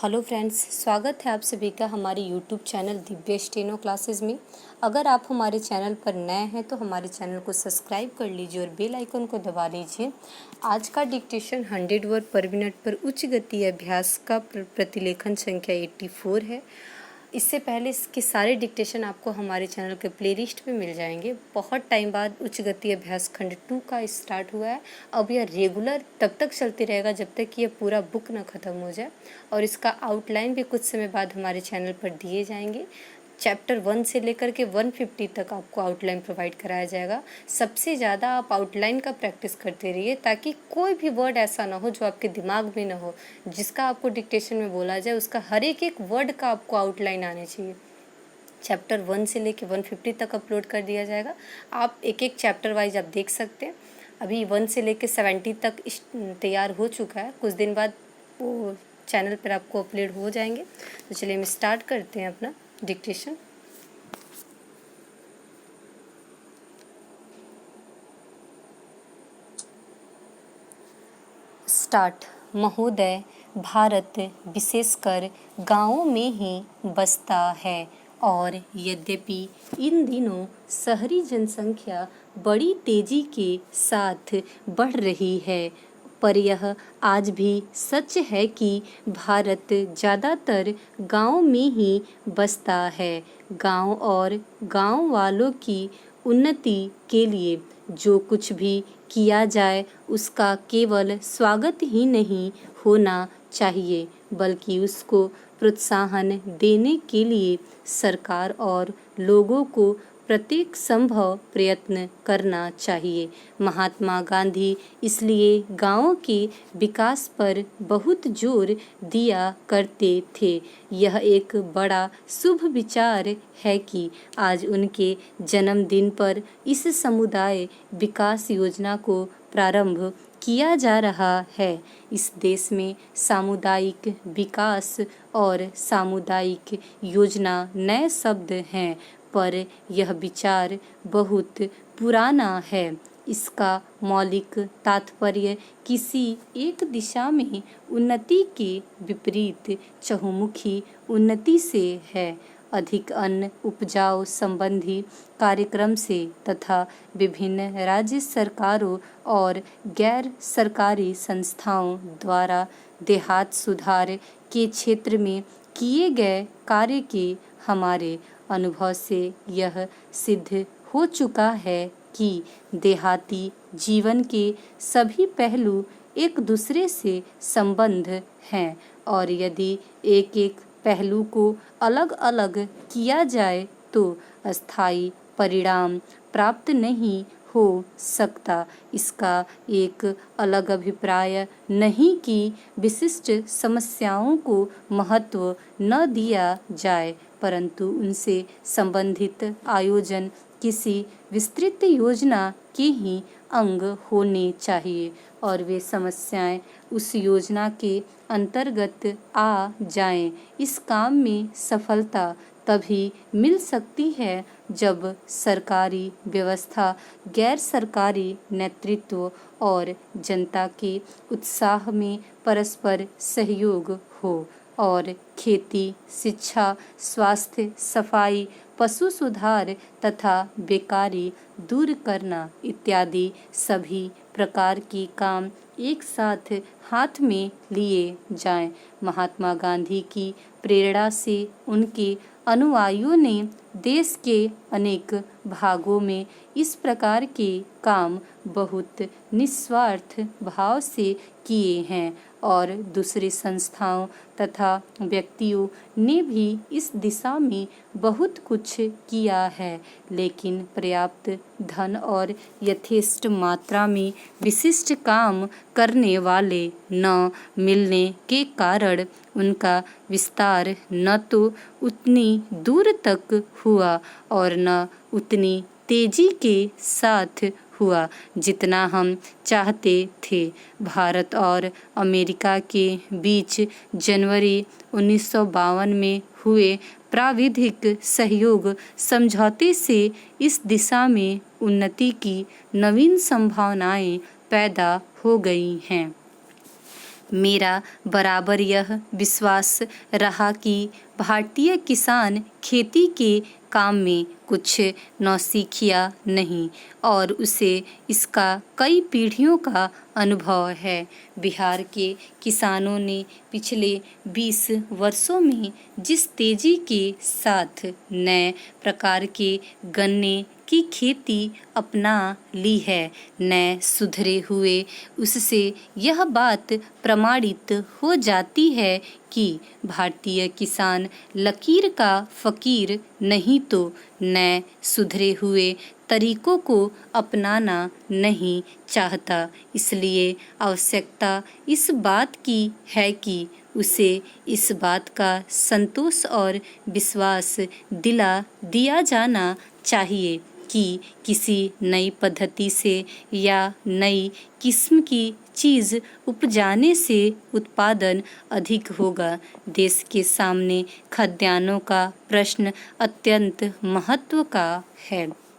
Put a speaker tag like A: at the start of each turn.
A: Hello friends, स्वागत है आप सभी का हमारे YouTube channel Divya steno classes में। अगर आप हमारे चैनल पर नए हैं तो हमारे चैनल को सब्सक्राइब कर लीजिए और बेल आइकन को दबा लीजिए। आज का डिक्टेशन 100 वर्ड पर मिनट पर उच्च गति अभ्यास का प्रतिलेखन संख्या 84 है। इससे पहले इसके सारे डिक्टेशन आपको हमारे चैनल के प्लेलिस्ट में मिल जाएंगे। बहुत टाइम बाद उच्च गति अभ्यास खंड 2 का स्टार्ट हुआ है। अब यह रेगुलर तब तक चलती रहेगा जब तक कि यह पूरा बुक ना ख़त्म हो जाए, और इसका आउटलाइन भी कुछ समय बाद हमारे चैनल पर दिए जाएंगे। चैप्टर 1 से लेकर के 150 तक आपको आउटलाइन प्रोवाइड कराया जाएगा। सबसे ज़्यादा आप आउटलाइन का प्रैक्टिस करते रहिए ताकि कोई भी वर्ड ऐसा ना हो जो आपके दिमाग में ना हो, जिसका आपको डिक्टेशन में बोला जाए उसका हर एक वर्ड का आपको आउटलाइन आने चाहिए। चैप्टर 1 से लेकर 150 तक अपलोड कर दिया जाएगा। आप एक एक चैप्टर वाइज आप देख सकते हैं। अभी 1 से लेकर 70 तक तैयार हो चुका है। कुछ दिन बाद वो चैनल पर आपको अपलोड हो जाएंगे। तो चलिए हम स्टार्ट करते हैं अपना डिक्टेशन। स्टार्ट। महोदय, भारत विशेषकर गांवों में ही बसता है, और यद्यपि इन दिनों शहरी जनसंख्या बड़ी तेजी के साथ बढ़ रही है, पर यह आज भी सच है कि भारत ज़्यादातर गांव में ही बसता है। गांव और गांव वालों की उन्नति के लिए जो कुछ भी किया जाए उसका केवल स्वागत ही नहीं होना चाहिए, बल्कि उसको प्रोत्साहन देने के लिए सरकार और लोगों को प्रत्येक संभव प्रयत्न करना चाहिए। महात्मा गांधी इसलिए गांवों के विकास पर बहुत जोर दिया करते थे। यह एक बड़ा शुभ विचार है कि आज उनके जन्मदिन पर इस समुदाय विकास योजना को प्रारंभ किया जा रहा है। इस देश में सामुदायिक विकास और सामुदायिक योजना नए शब्द हैं, पर यह विचार बहुत पुराना है। इसका मौलिक तात्पर्य किसी एक दिशा में उन्नति के विपरीत चहुमुखी उन्नति से है। अधिक अन्न उपजाऊ संबंधी कार्यक्रम से तथा विभिन्न राज्य सरकारों और गैर सरकारी संस्थाओं द्वारा देहात सुधार के क्षेत्र में किए गए कार्य के हमारे अनुभव से यह सिद्ध हो चुका है कि देहाती जीवन के सभी पहलू एक दूसरे से संबंध हैं, और यदि एक एक पहलू को अलग अलग किया जाए तो अस्थायी परिणाम प्राप्त नहीं हो सकता। इसका एक अलग अभिप्राय नहीं कि विशिष्ट समस्याओं को महत्व न दिया जाए, परंतु उनसे संबंधित आयोजन किसी विस्तृत योजना के ही अंग होने चाहिए, और वे समस्याएं उस योजना के अंतर्गत आ जाएं। इस काम में सफलता तभी मिल सकती है जब सरकारी व्यवस्था, गैर सरकारी नेतृत्व और जनता के उत्साह में परस्पर सहयोग हो, और खेती, शिक्षा, स्वास्थ्य, सफाई, पशु सुधार तथा बेकारी दूर करना इत्यादि सभी प्रकार की काम एक साथ हाथ में लिए जाएं। महात्मा गांधी की प्रेरणा से उनके अनुयायियों ने देश के अनेक भागों में इस प्रकार के काम बहुत निस्वार्थ भाव से किए हैं, और दूसरी संस्थाओं तथा व्यक्तियों ने भी इस दिशा में बहुत कुछ किया है, लेकिन पर्याप्त धन और यथेष्ट मात्रा में विशिष्ट काम करने वाले न मिलने के कारण उनका विस्तार न तो उतनी दूर तक हुआ और न उतनी तेजी के साथ हुआ जितना हम चाहते थे। भारत और अमेरिका के बीच जनवरी 1952 में हुए प्राविधिक सहयोग समझौते से इस दिशा में उन्नति की नवीन संभावनाएं पैदा हो गई हैं। मेरा बराबर यह विश्वास रहा कि भारतीय किसान खेती के काम में कुछ नौसिखिया नहीं और उसे इसका कई पीढ़ियों का अनुभव है। बिहार के किसानों ने पिछले 20 वर्षों में जिस तेजी के साथ नए प्रकार के गन्ने की खेती अपना ली है, नए सुधरे हुए, उससे यह बात प्रमाणित हो जाती है कि भारतीय किसान लकीर का फकीर नहीं तो नए सुधरे हुए तरीकों को अपनाना नहीं चाहता। इसलिए आवश्यकता इस बात की है कि उसे इस बात का संतोष और विश्वास दिला दिया जाना चाहिए कि किसी नई पद्धति से या नई किस्म की चीज़ उपजाने से उत्पादन अधिक होगा। देश के सामने खाद्यान्नों का प्रश्न अत्यंत महत्व का है।